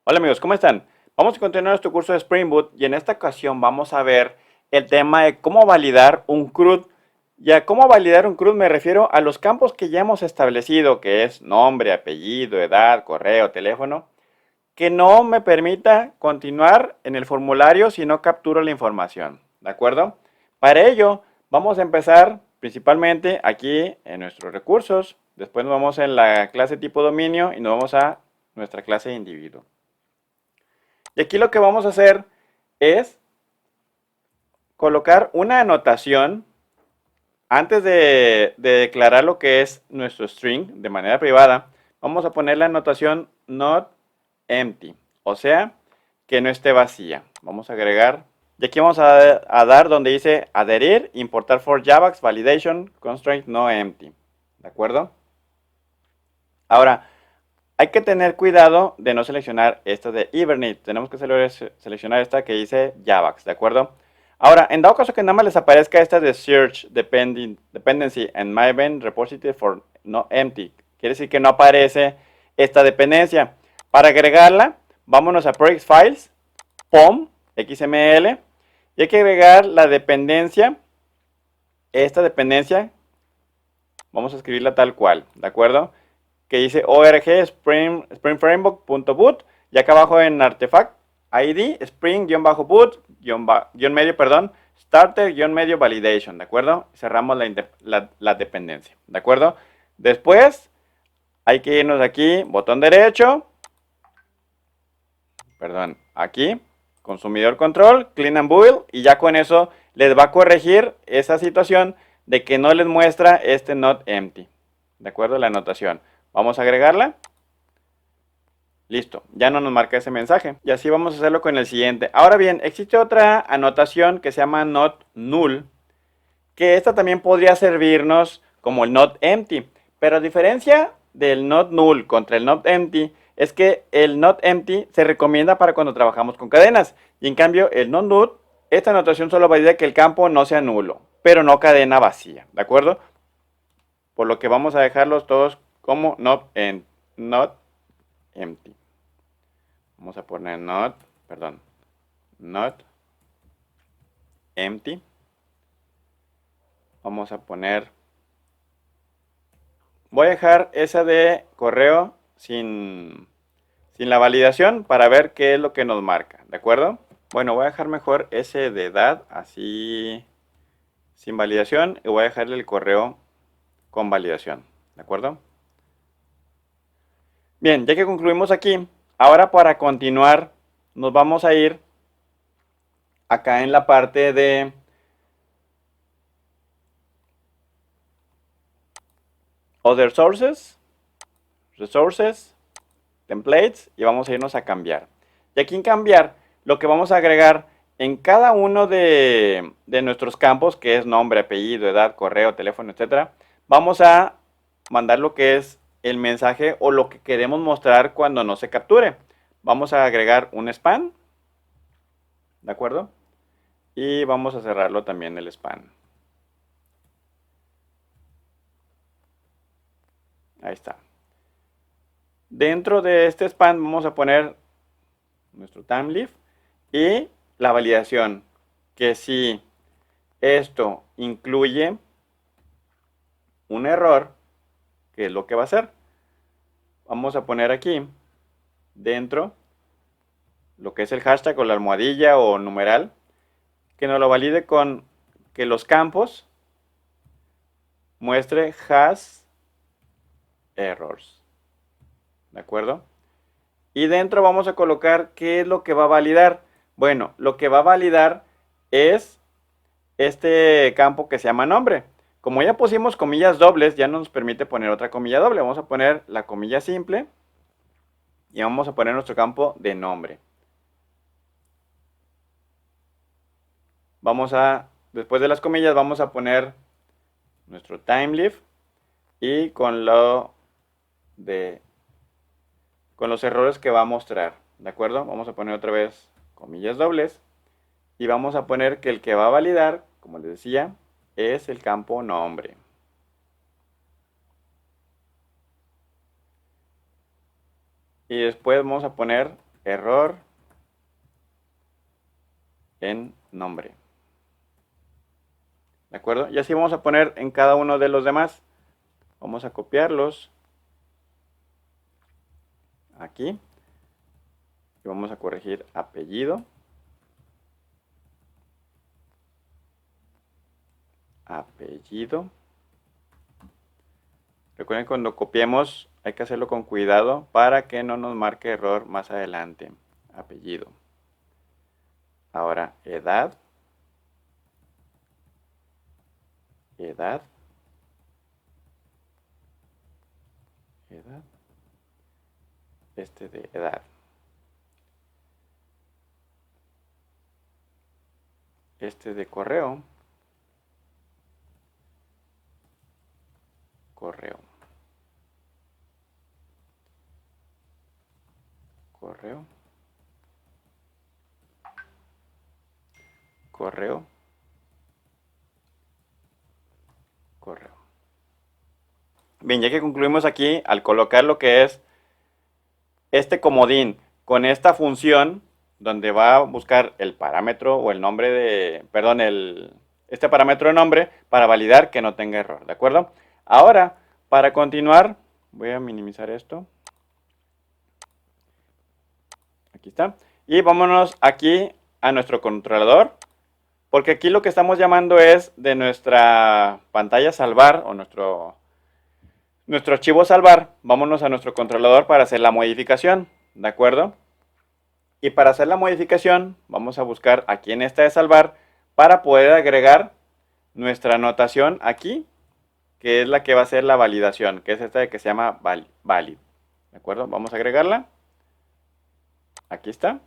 Hola amigos, ¿cómo están? Vamos a continuar nuestro curso de Spring Boot y en esta ocasión vamos a ver el tema de cómo validar un CRUD. Y a cómo validar un CRUD me refiero a los campos que ya hemos establecido, que es nombre, apellido, edad, correo, teléfono, que no me permita continuar en el formulario si no capturo la información, ¿de acuerdo? Para ello, vamos a empezar principalmente aquí en nuestros recursos, después nos vamos en la clase tipo dominio y nos vamos a nuestra clase de individuo. Y aquí lo que vamos a hacer es colocar una anotación antes de declarar lo que es nuestro string de manera privada. Vamos a poner la anotación not empty, o sea, que no esté vacía. Vamos a agregar, y aquí vamos a dar donde dice adherir, importar for javax, validation, constraint no empty. ¿De acuerdo? Ahora, hay que tener cuidado de no seleccionar esta de Hibernate. Tenemos que seleccionar esta que dice Javax, ¿de acuerdo? Ahora, en dado caso que nada más les aparezca esta de Search Dependency and My Event Repository for No Empty, quiere decir que no aparece esta dependencia. Para agregarla, vámonos a Project Files, POM, XML, y hay que agregar la dependencia, esta dependencia, vamos a escribirla tal cual, ¿de acuerdo? Que dice org spring framework.boot y acá abajo en artifact id spring-boot medio, perdón, starter-medio validation, ¿de acuerdo? Cerramos la dependencia, ¿de acuerdo? Después hay que irnos aquí, botón derecho, perdón, aquí, consumidor control, clean and build, y ya con eso les va a corregir esa situación de que no les muestra este not empty, ¿de acuerdo? La anotación. Vamos a agregarla. Listo, ya no nos marca ese mensaje. Y así vamos a hacerlo con el siguiente. Ahora bien, existe otra anotación que se llama not null, que esta también podría servirnos como el not empty. Pero a diferencia del not null contra el not empty, es que el not empty se recomienda para cuando trabajamos con cadenas. Y en cambio, el not null, esta anotación solo valida que el campo no sea nulo, pero no cadena vacía, ¿de acuerdo? Por lo que vamos a dejarlos todos como not empty. Vamos a poner not empty. Vamos a poner, voy a dejar esa de correo sin la validación para ver qué es lo que nos marca, ¿de acuerdo? Bueno, voy a dejar mejor ese de edad así sin validación y voy a dejarle el correo con validación, ¿de acuerdo? Bien, ya que concluimos aquí, ahora para continuar nos vamos a ir acá en la parte de Other Sources, Resources, Templates, y vamos a irnos a cambiar. Y aquí en cambiar, lo que vamos a agregar en cada uno de nuestros campos, que es nombre, apellido, edad, correo, teléfono, etcétera, vamos a mandar lo que es el mensaje o lo que queremos mostrar cuando no se capture. Vamos a agregar un span, ¿de acuerdo? Y vamos a cerrarlo también el span. Ahí está. Dentro de este span vamos a poner nuestro timeleaf y la validación, que si esto incluye un error, ¿qué es lo que va a hacer? Vamos a poner aquí dentro lo que es el hashtag o la almohadilla o numeral, que nos lo valide con que los campos muestre has errors, ¿de acuerdo? Y dentro vamos a colocar qué es lo que va a validar. Bueno, lo que va a validar es este campo que se llama nombre. Como ya pusimos comillas dobles, ya no nos permite poner otra comilla doble. Vamos a poner la comilla simple y vamos a poner nuestro campo de nombre. Vamos a, después de las comillas, vamos a poner nuestro timeleaf y con los errores que va a mostrar, ¿de acuerdo? Vamos a poner otra vez comillas dobles y vamos a poner que el que va a validar, como les decía, es el campo nombre. Y después vamos a poner error en nombre. ¿De acuerdo? Y así vamos a poner en cada uno de los demás. Vamos a copiarlos aquí. Y vamos a corregir apellido. Apellido. Recuerden, cuando copiemos hay que hacerlo con cuidado para que no nos marque error más adelante. Apellido. Ahora, edad. Edad. Edad. Este de edad. Este de correo. Correo. Correo. Correo. Correo. Bien, ya que concluimos aquí, al colocar lo que es este comodín con esta función, donde va a buscar el parámetro o el nombre de, perdón, este parámetro de nombre para validar que no tenga error, ¿de acuerdo? Ahora, para continuar, voy a minimizar esto. Aquí está. Y vámonos aquí a nuestro controlador, porque aquí lo que estamos llamando es de nuestra pantalla salvar o nuestro archivo salvar. Vámonos a nuestro controlador para hacer la modificación, ¿de acuerdo? Y para hacer la modificación, vamos a buscar aquí en esta de salvar para poder agregar nuestra anotación aquí, que es la que va a ser la validación, que es esta de que se llama valid. ¿De acuerdo? Vamos a agregarla. Aquí está.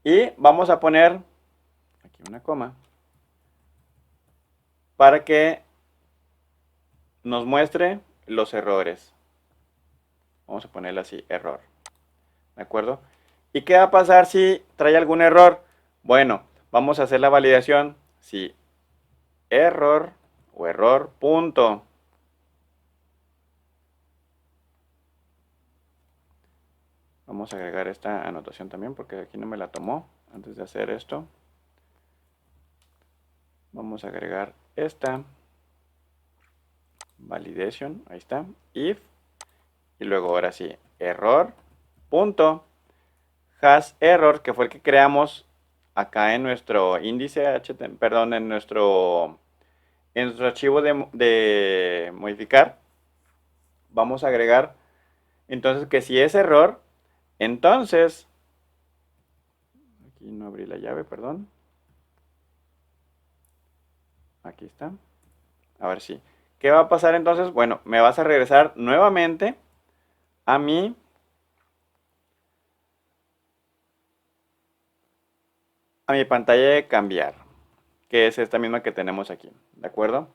Y vamos a poner aquí una coma para que nos muestre los errores. Vamos a ponerle así, error. ¿De acuerdo? ¿Y qué va a pasar si trae algún error? Bueno, vamos a hacer la validación. Si error o error punto. Vamos a agregar esta anotación también porque aquí no me la tomó antes de hacer esto. Vamos a agregar esta validation, ahí está, if, y luego ahora sí, error punto has error, que fue el que creamos acá en nuestro índice HTML, perdón, en nuestro archivo de modificar. Vamos a agregar entonces que si es error, entonces aquí no abrí la llave, perdón. Aquí está. A ver si. ¿Qué va a pasar entonces? Bueno, me vas a regresar nuevamente a mi pantalla de cambiar, que es esta misma que tenemos aquí, ¿de acuerdo?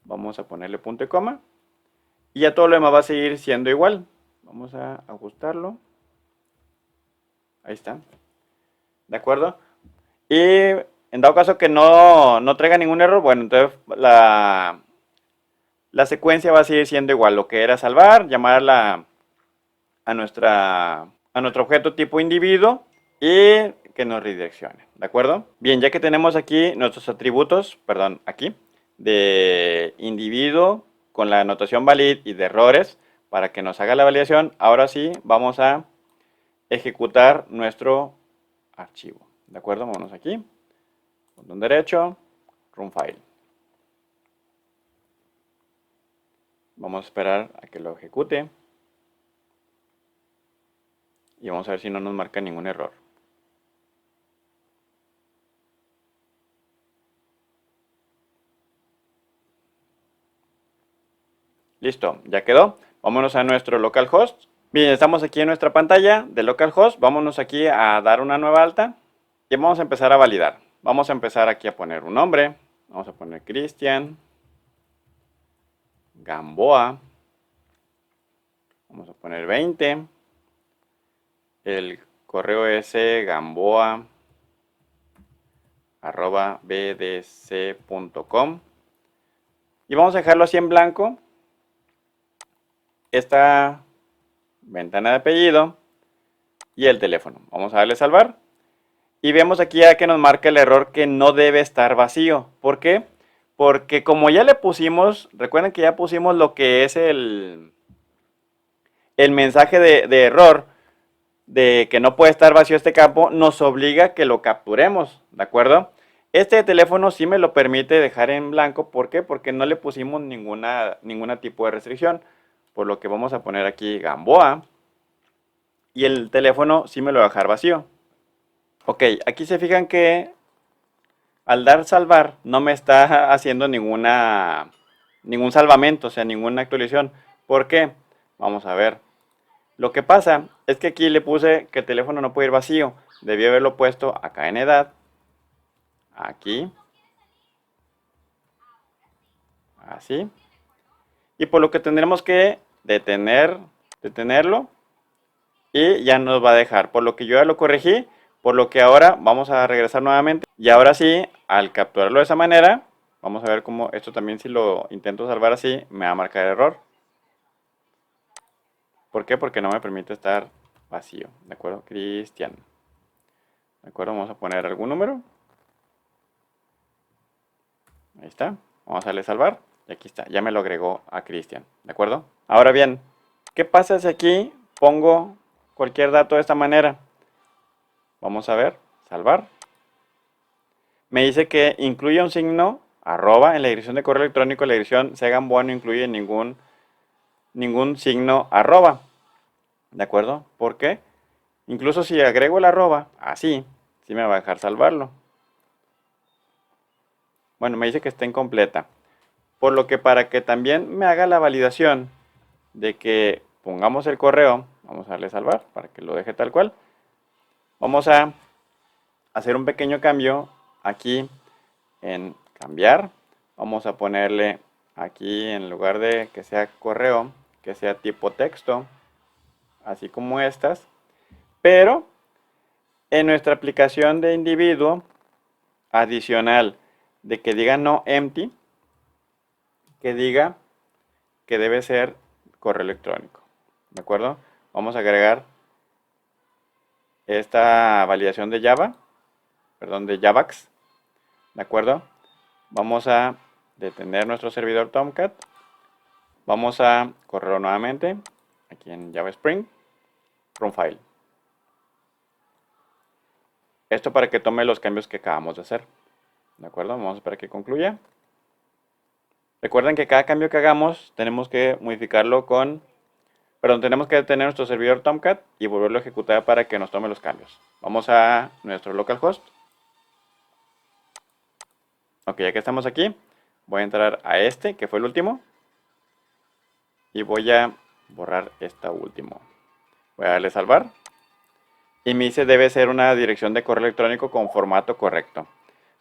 Vamos a ponerle punto y coma. Y ya todo lo demás va a seguir siendo igual. Vamos a ajustarlo. Ahí está. ¿De acuerdo? Y en dado caso que no traiga ningún error, bueno, entonces la secuencia va a seguir siendo igual. Lo que era salvar, llamar a nuestro objeto tipo individuo y que nos redireccione. ¿De acuerdo? Bien, ya que tenemos aquí nuestros atributos, perdón, aquí, de individuo con la anotación valid y de errores para que nos haga la validación, ahora sí vamos a ejecutar nuestro archivo. ¿De acuerdo? Vámonos aquí, botón derecho, run file. Vamos a esperar a que lo ejecute y vamos a ver si no nos marca ningún error. Listo, ya quedó. Vámonos a nuestro localhost. Bien, estamos aquí en nuestra pantalla de localhost. Vámonos aquí a dar una nueva alta y vamos a empezar a validar. Vamos a empezar aquí a poner un nombre. Vamos a poner Cristian Gamboa. Vamos a poner 20. El correo es gamboa@bdc.com. Y vamos a dejarlo así en blanco. Esta ventana de apellido y el teléfono. Vamos a darle salvar. Y vemos aquí ya que nos marca el error que no debe estar vacío. ¿Por qué? Porque como ya le pusimos, recuerden que ya pusimos lo que es el mensaje de error, de que no puede estar vacío este campo, nos obliga a que lo capturemos, ¿de acuerdo? Este teléfono sí me lo permite dejar en blanco. ¿Por qué? Porque no le pusimos ninguna tipo de restricción. Por lo que vamos a poner aquí Gamboa. Y el teléfono sí me lo va a dejar vacío. Ok, aquí se fijan que al dar salvar no me está haciendo ningún salvamento, o sea, ninguna actualización. ¿Por qué? Vamos a ver. Lo que pasa es que aquí le puse que el teléfono no puede ir vacío. Debí haberlo puesto acá en edad. Aquí. Así. Y por lo que tendremos que detenerlo. Y ya nos va a dejar. Por lo que yo ya lo corregí. Por lo que ahora vamos a regresar nuevamente. Y ahora sí, al capturarlo de esa manera, vamos a ver cómo esto también, si lo intento salvar así, me va a marcar error. ¿Por qué? Porque no me permite estar vacío. ¿De acuerdo? Cristian. ¿De acuerdo? Vamos a poner algún número. Ahí está. Vamos a darle salvar. Y aquí está. Ya me lo agregó a Cristian. ¿De acuerdo? Ahora bien, ¿qué pasa si aquí pongo cualquier dato de esta manera? Vamos a ver. Salvar. Me dice que incluye un signo arroba en la dirección de correo electrónico. La dirección Segamboa no incluye ningún signo arroba. ¿De acuerdo? ¿Por qué? Incluso si agrego el arroba, así, sí me va a dejar salvarlo. Bueno, me dice que está incompleta. Por lo que para que también me haga la validación de que pongamos el correo, vamos a darle salvar para que lo deje tal cual. Vamos a hacer un pequeño cambio aquí en cambiar. Vamos a ponerle aquí, en lugar de que sea correo, que sea tipo texto, así como estas. Pero en nuestra aplicación de individuo, adicional de que diga no empty, que diga que debe ser correo electrónico. ¿De acuerdo? Vamos a agregar esta validación de Java, perdón, de Javax. ¿De acuerdo? Vamos a detener nuestro servidor Tomcat. Vamos a correrlo nuevamente aquí en Java Spring, run file. Esto para que tome los cambios que acabamos de hacer. ¿De acuerdo? Vamos a esperar que concluya. Recuerden que cada cambio que hagamos tenemos que modificarlo tenemos que detener nuestro servidor Tomcat y volverlo a ejecutar para que nos tome los cambios. Vamos a nuestro localhost. Ok, ya que estamos aquí, voy a entrar a este, que fue el último. Y voy a borrar esta último. Voy a darle salvar. Y me dice debe ser una dirección de correo electrónico con formato correcto.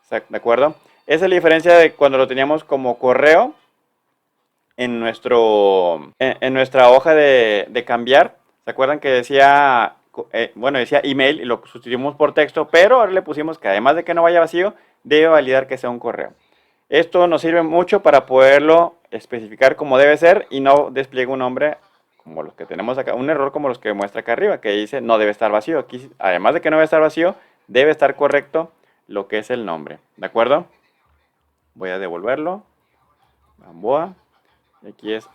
¿De acuerdo? Esa es la diferencia de cuando lo teníamos como correo en nuestra hoja de cambiar. ¿Se acuerdan que decía, decía email y lo sustituimos por texto? Pero ahora le pusimos que además de que no vaya vacío, debe validar que sea un correo. Esto nos sirve mucho para poderlo especificar como debe ser y no despliegue un nombre como los que tenemos acá, un error como los que muestra acá arriba, que dice no debe estar vacío. Aquí, además de que no debe estar vacío, debe estar correcto lo que es el nombre. ¿De acuerdo? Voy a devolverlo. Gamboa. Y aquí es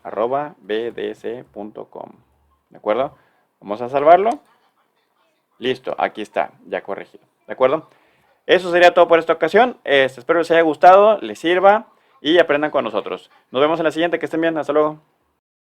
@bdc.com. ¿De acuerdo? Vamos a salvarlo. Listo, aquí está, ya corregido. ¿De acuerdo? Eso sería todo por esta ocasión. Espero les haya gustado, les sirva y aprendan con nosotros. Nos vemos en la siguiente. Que estén bien. Hasta luego.